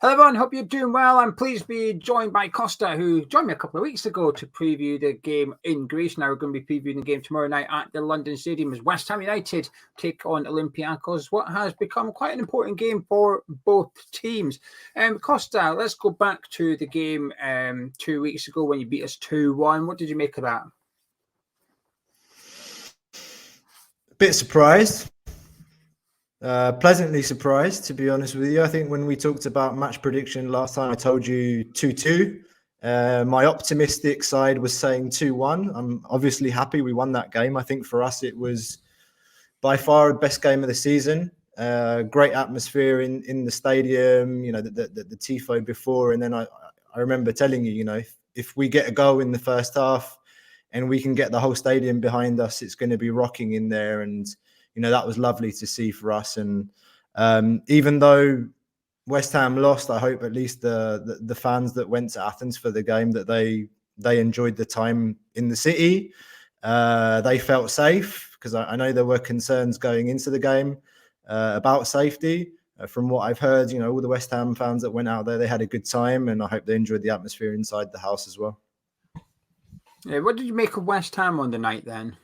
Hello everyone, hope you're doing well. I'm pleased to be joined by Costa, who joined me a couple of weeks ago to preview the game in Greece. Now we're going to be previewing the game tomorrow night at the London Stadium as West Ham United take on Olympiacos, what has become quite an important game for both teams. Costa, let's go back to the game 2 weeks ago when you beat us 2-1. What did you make of that? A bit surprised. Pleasantly surprised, to be honest with you. I think when we talked about match prediction last time, I told you 2-2. My optimistic side was saying 2-1. I'm obviously happy we won that game. I think for us, it was by far the best game of the season. Great atmosphere in the stadium, the tifo before. And then I remember telling you, if we get a goal in the first half and we can get the whole stadium behind us, it's going to be rocking in there. And that was lovely to see for us. And even though West Ham lost, I hope at least the fans that went to Athens for the game, that they enjoyed the time in the city. They felt safe, because I know there were concerns going into the game about safety. From what I've heard, all the West Ham fans that went out there, they had a good time, and I hope they enjoyed the atmosphere inside the house as well. Yeah, what did you make of West Ham on the night then?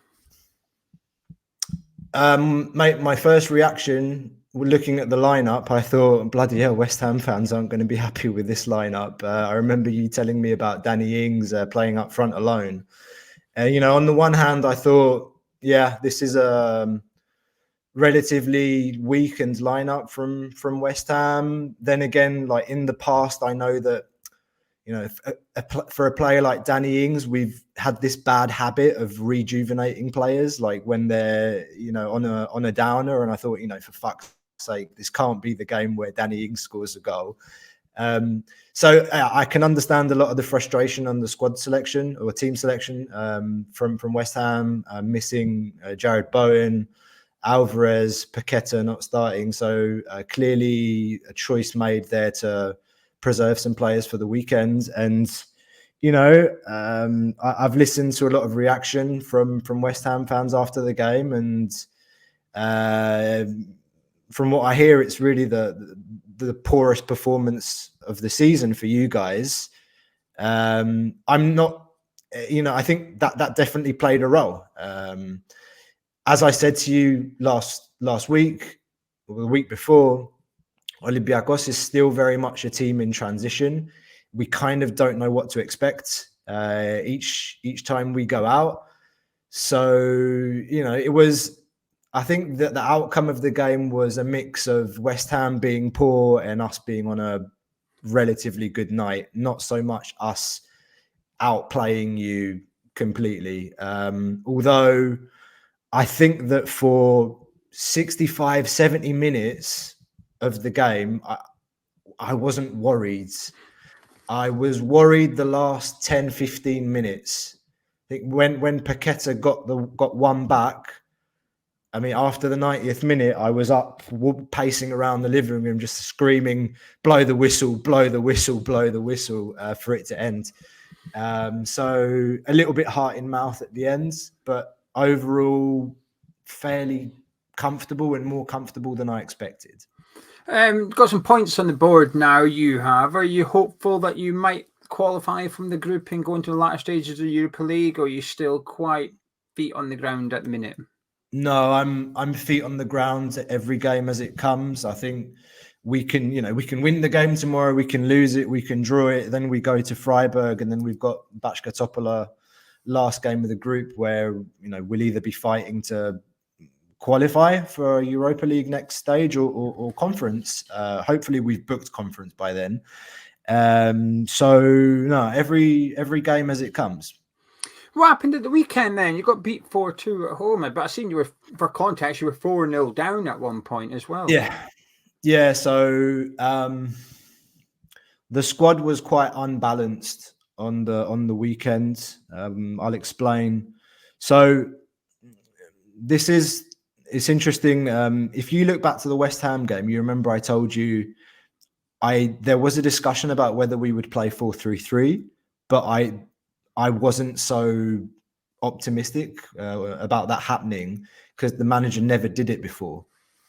Mate, my first reaction, looking at the lineup, I thought, bloody hell, West Ham fans aren't going to be happy with this lineup. I remember you telling me about Danny Ings playing up front alone. On the one hand, I thought, yeah, this is a relatively weakened lineup from West Ham. Then again, like in the past, I know that, for a player like Danny Ings, we've had this bad habit of rejuvenating players, like when they're, on a downer. And I thought, for fuck's sake, this can't be the game where Danny Ings scores a goal. So I can understand a lot of the frustration on the squad selection or team selection from West Ham, missing Jared Bowen, Alvarez, Paqueta not starting. So clearly a choice made there to preserve some players for the weekend. And I've listened to a lot of reaction from West Ham fans after the game, and from what I hear, it's really the poorest performance of the season for you guys. I'm not, I think that definitely played a role. As I said to you last week or the week before, Olympiacos is still very much a team in transition. We kind of don't know what to expect each time we go out. So, it was, I think that the outcome of the game was a mix of West Ham being poor and us being on a relatively good night, not so much us outplaying you completely. Although I think that for 65, 70 minutes of the game, I wasn't worried. I was worried the last 10, 15 minutes. I think when Paqueta got one back, I mean, after the 90th minute, I was up pacing around the living room, just screaming, blow the whistle, blow the whistle, blow the whistle, for it to end. So a little bit heart in mouth at the end, but overall fairly comfortable, and more comfortable than I expected. Got some points on the board now. Are you hopeful that you might qualify from the group and go into the latter stages of the Europa League, or are you still quite feet on the ground at the minute? No, I'm feet on the ground at every game as it comes. I think we can win the game tomorrow, we can lose it, we can draw it, then we go to Freiburg, and then we've got Bashka Topola last game of the group, where we'll either be fighting to qualify for Europa League next stage or conference. Hopefully we've booked conference by then. So no, every game as it comes. What happened at the weekend then? You got beat 4-2 at home, but I seen you were, for context, you were 4-0 down at one point as well. Yeah. So the squad was quite unbalanced on the weekend. I'll explain. So it's interesting. If you look back to the West Ham game, you remember I told you there was a discussion about whether we would play 4-3-3, but I wasn't so optimistic about that happening, because the manager never did it before.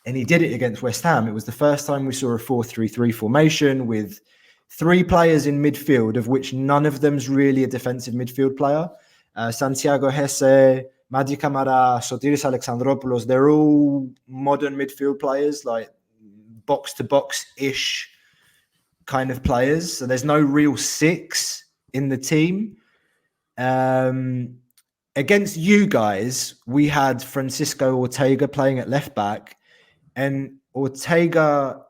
And he did it against West Ham. It was the first time we saw a 4-3-3 formation with 3 players in midfield, of which none of them's really a defensive midfield player. Santiago Hesse, Madi Camara, Sotiris Alexandropoulos, they're all modern midfield players, like box-to-box-ish kind of players. So there's no real 6 in the team. Against you guys, we had Francisco Ortega playing at left back. And Ortega,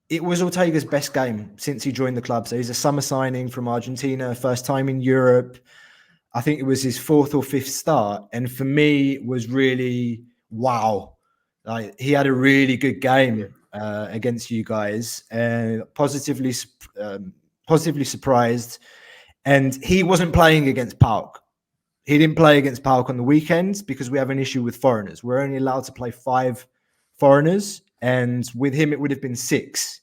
it was Ortega's best game since he joined the club. So he's a summer signing from Argentina, first time in Europe. I think it was his 4th or 5th start. And for me, it was really, wow. Like, he had a really good game against you guys, and positively surprised. And he wasn't playing against PAOK. He didn't play against PAOK on the weekends because we have an issue with foreigners. We're only allowed to play 5 foreigners, and with him it would have been 6.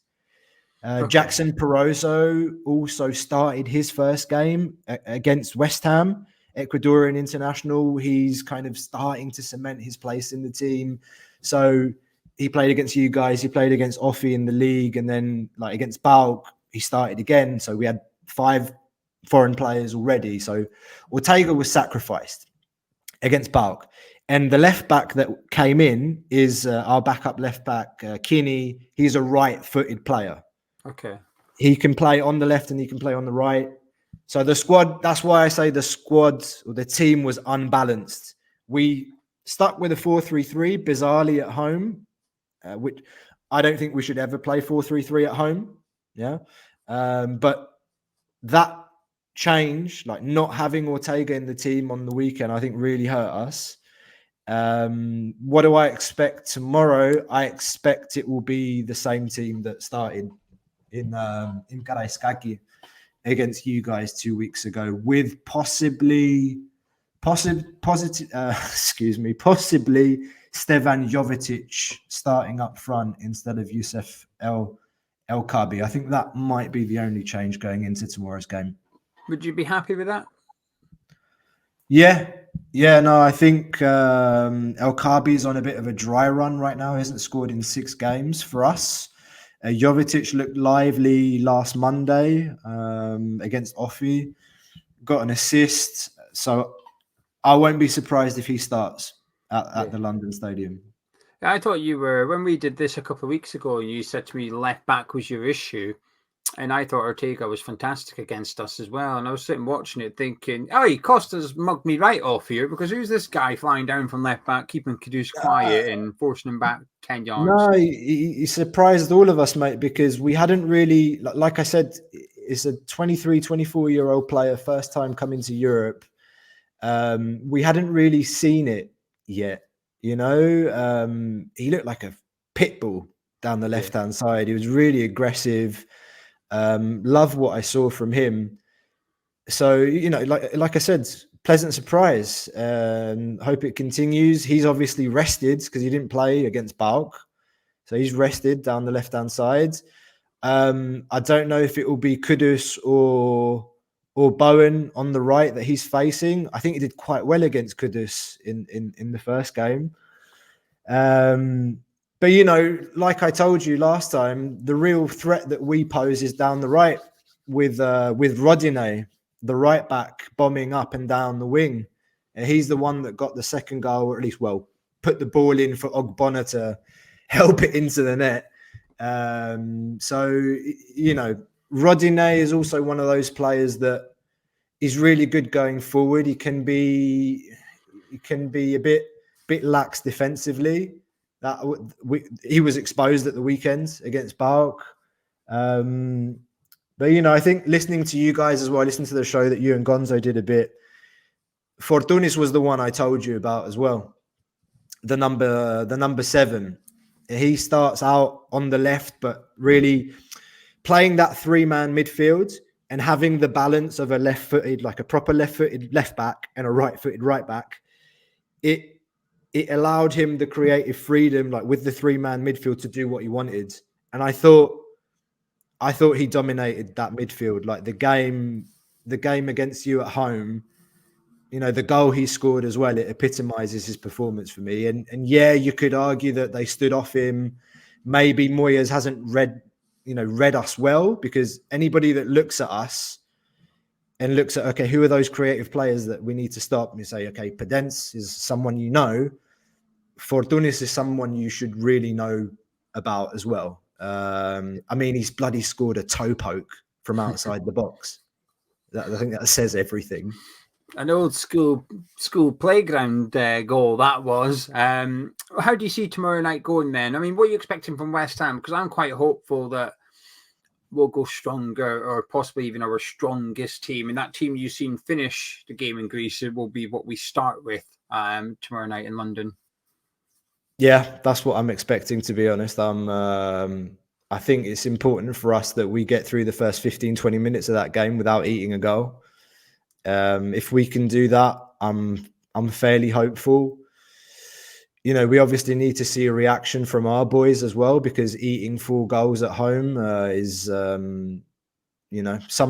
Jackson Peroso also started his first game against West Ham, Ecuadorian international. He's kind of starting to cement his place in the team. So he played against you guys, he played against Offi in the league, and then like against PAOK he started again. So we had 5 foreign players already. So Ortega was sacrificed against PAOK. And the left back that came in is our backup left back, Kinney. He's a right-footed player. Okay. He can play on the left and he can play on the right. So the squad, that's why I say the squad or the team was unbalanced. We stuck with a 4-3-3, bizarrely at home, which I don't think we should ever play 4-3-3 at home. Yeah. But that change, like not having Ortega in the team on the weekend, I think really hurt us. What do I expect tomorrow? I expect it will be the same team that started in Karaiskaki against you guys 2 weeks ago, with possibly Stevan Jovetic starting up front instead of Youssef El Kabi. I think that might be the only change going into tomorrow's game. Would you be happy with that? Yeah, no, I think El Kabi is on a bit of a dry run right now. He hasn't scored in 6 games for us. Jovetic looked lively last Monday against Offi, got an assist. So I won't be surprised if he starts at the London Stadium. I thought you were, when we did this a couple of weeks ago, you said to me left back was your issue. And I thought Ortega was fantastic against us as well. And I was sitting watching it thinking, Costa's mugged me right off here, because who's this guy flying down from left back, keeping Kudus quiet and forcing him back 10 yards? No, he surprised all of us, mate, because we hadn't really, like I said, it's a 23, 24-year-old player, first time coming to Europe. We hadn't really seen it yet, you know. He looked like a pit bull down the left-hand side. He was really aggressive. Love what I saw from him. So, you know, like I said, pleasant surprise. Hope it continues. He's obviously rested because he didn't play against PAOK. So he's rested down the left-hand side. I don't know if it will be Kudus or Bowen on the right that he's facing. I think he did quite well against Kudus in the first game. But, you know, like I told you last time, the real threat that we pose is down the right with Rodinei, the right back, bombing up and down the wing. And he's the one that got the second goal, or at least, put the ball in for Ogbonna to help it into the net. So, you know, Rodinei is also one of those players that is really good going forward. He can be a bit lax defensively. He was exposed at the weekend against PAOK. But, you know, I think listening to you guys as well, listening to the show that you and Gonzo did a bit, Fortunis was the one I told you about as well. The number 7. He starts out on the left, but really playing that 3-man midfield and having the balance of a left-footed, like a proper left-footed left back and a right-footed right back. It allowed him the creative freedom, like with the 3-man midfield, to do what he wanted. And I thought he dominated that midfield. Like the game against you at home, the goal he scored as well, it epitomizes his performance for me. And yeah, you could argue that they stood off him. Maybe Moyes hasn't read us well, because anybody that looks at us and looks at, okay, who are those creative players that we need to stop? And you say, okay, Podence is someone you know. Fortunis is someone you should really know about as well. I mean, he's bloody scored a toe poke from outside the box. I think that says everything. An old school playground goal that was. How do you see tomorrow night going then? I mean, what are you expecting from West Ham? Because I'm quite hopeful that we'll go stronger, or possibly even our strongest team. And that team you've seen finish the game in Greece, it will be what we start with tomorrow night in London. Yeah, that's what I'm expecting, to be honest. I think it's important for us that we get through the first 15, 20 minutes of that game without eating a goal. If we can do that, I'm fairly hopeful. We obviously need to see a reaction from our boys as well, because eating 4 goals at home is, some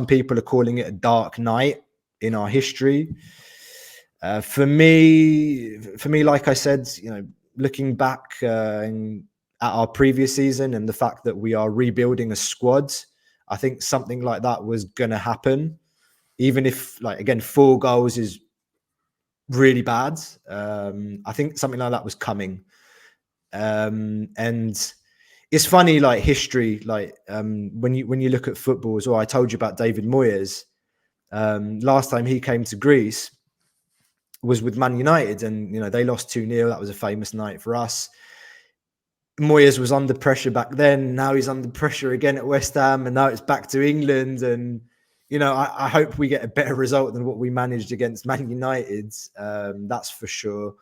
people are calling it a dark night in our history. For me, like I said, looking back at our previous season and the fact that we are rebuilding a squad, I think something like that was going to happen. Even if, again, 4 goals is really bad. I think something like that was coming. And it's funny, history, when you look at football as well. I told you about David Moyes. Last time he came to Greece was with Man United, and they lost 2-0. That was a famous night for us. Moyes was under pressure back then. Now he's under pressure again at West Ham, and now it's back to England. And I hope we get a better result than what we managed against Man United. That's for sure.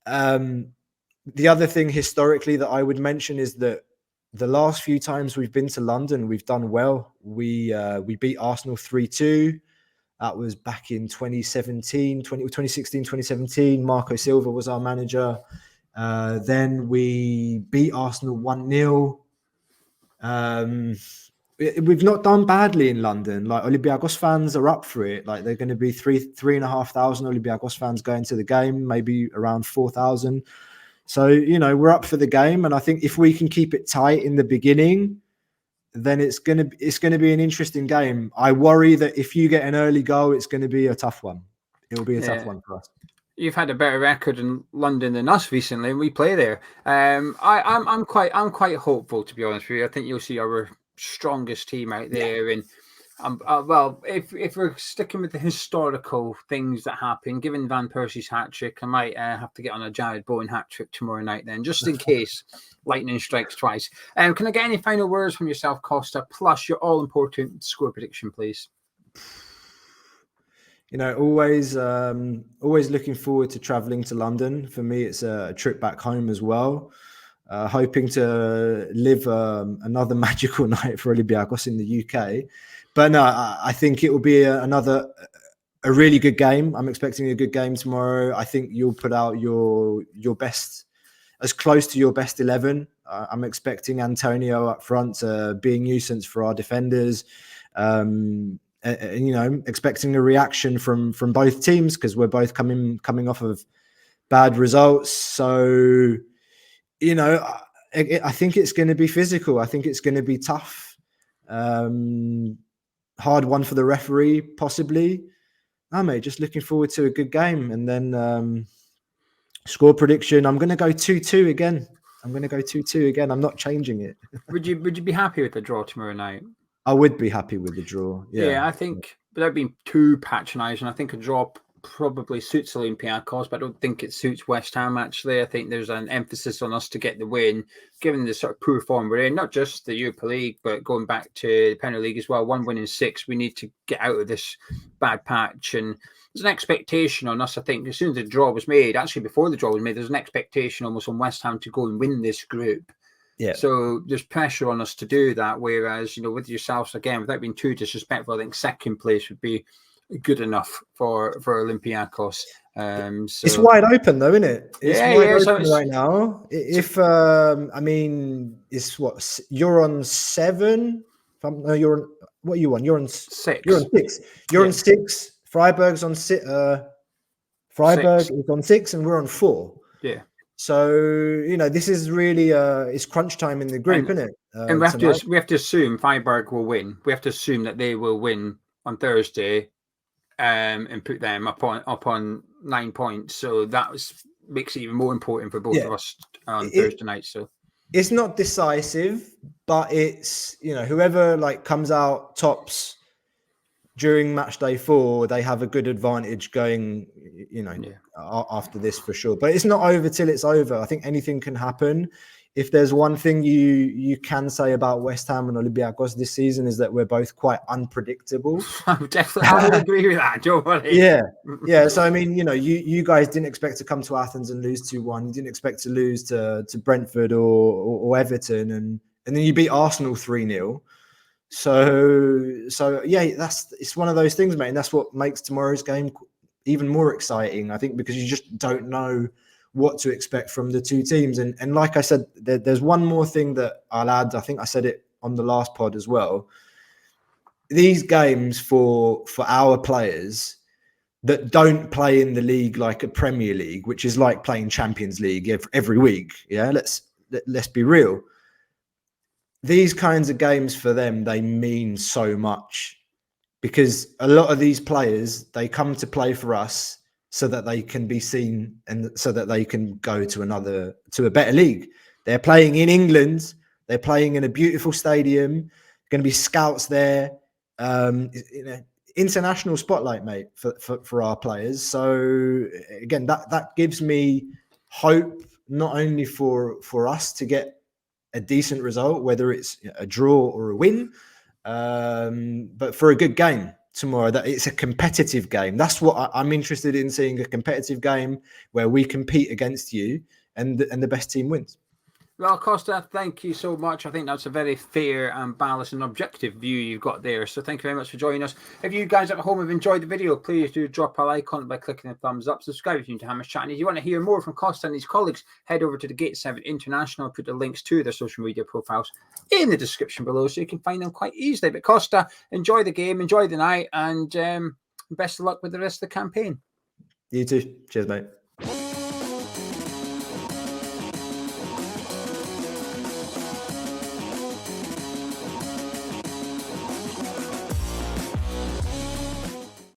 The other thing historically that I would mention is that the last few times we've been to London, we've done well. We beat Arsenal 3-2. That was back in 2016, 2017. Marco Silva was our manager. Then we beat Arsenal 1-0. We've not done badly in London. Olympiacos fans are up for it. They're going to be 3,500 Olympiacos fans going to the game, maybe around 4,000. So, we're up for the game. And I think if we can keep it tight in the beginning, then it's going to be an interesting game. I worry that if you get an early goal, it's going to be a tough one. It will be a tough one for us. You've had a better record in London than us recently, and we play there. I'm quite hopeful, to be honest with you. I think you'll see our strongest team out there. And if we're sticking with the historical things that happen, given Van Persie's hat trick, I might have to get on a Jared Bowen hat trick tomorrow night then, just in case lightning strikes twice. Can I get any final words from yourself, Costa, plus your all-important score prediction, please? Always looking forward to traveling to London. For me, it's a trip back home as well. Hoping to live another magical night for Olympiacos in the UK. But no, I think it will be a really good game. I'm expecting a good game tomorrow. I think you'll put out your best, as close to your best 11. I'm expecting Antonio up front be a nuisance for our defenders. Expecting a reaction from both teams, because we're both coming off of bad results. So, I think it's going to be physical. I think it's going to be tough. Hard one for the referee, possibly. No, mate, just looking forward to a good game. And then score prediction, I'm going to go 2-2 again. I'm not changing it. Would you be happy with the draw tomorrow night? I would be happy with the draw. Yeah, I think, without being too patronising, I think a draw probably suits Olympiacos, but I don't think it suits West Ham, actually. I think there's an emphasis on us to get the win, given the sort of poor form we're in, not just the Europa League, but going back to the Premier League as well. 1 win in 6. We need to get out of this bad patch. And there's an expectation on us, I think, as soon as the draw was made, actually before the draw was made, there's an expectation almost on West Ham to go and win this group. Yeah. So there's pressure on us to do that. Whereas, with yourselves, again, without being too disrespectful, I think second place would be good enough for Olympiacos. So it's wide open, though, isn't it? It's wide open right now. It's what, you're on 7. No, you're on, what are you on? You're on 6. You're on 6. You're on 6. Freiburg's on 6. Freiburg 6. is on 6 and we're on 4. Yeah. So, this is really it's crunch time in the group, isn't it? And we have to assume Freiburg will win. We have to assume that they will win on Thursday, and put them up on 9 points. So that makes it even more important for both of us on Thursday night. So it's not decisive, but it's whoever comes out tops during match day 4, they have a good advantage going, after this for sure. But it's not over till it's over. I think anything can happen. If there's one thing you can say about West Ham and Olympiacos this season is that we're both quite unpredictable. I would agree with that, Joe. Yeah. So I mean, you guys didn't expect to come to Athens and lose 2-1. You didn't expect to lose to Brentford or Everton, and then you beat Arsenal 3-0. So yeah, it's one of those things, mate, and that's what makes tomorrow's game even more exciting, I think, because you just don't know what to expect from the two teams. And like I said, there's one more thing that I'll add. I think I said it on the last pod as well. These games for our players that don't play in the league like a Premier League, which is like playing Champions League every week. Yeah, let's be real. These kinds of games for them, they mean so much, because a lot of these players, they come to play for us so that they can be seen and so that they can go to a better league. They're playing in England. They're playing in a beautiful stadium. Going to be scouts there. International spotlight, mate, for our players. So again, that gives me hope, not only for us to get a decent result, whether it's a draw or a win, but for a good game tomorrow, that it's a competitive game. That's what I'm interested in, seeing a competitive game where we compete against you and the best team wins. Well, Costa, thank you so much. I think that's a very fair and balanced and objective view you've got there. So thank you very much for joining us. If you guys at home have enjoyed the video, please do drop a like on it by clicking the thumbs up. Subscribe if you're new to Hammers Chat. And if you want to hear more from Costa and his colleagues, head over to the Gate 7 International. I'll put the links to their social media profiles in the description below so you can find them quite easily. But Costa, enjoy the game, enjoy the night, and best of luck with the rest of the campaign. You too. Cheers, mate.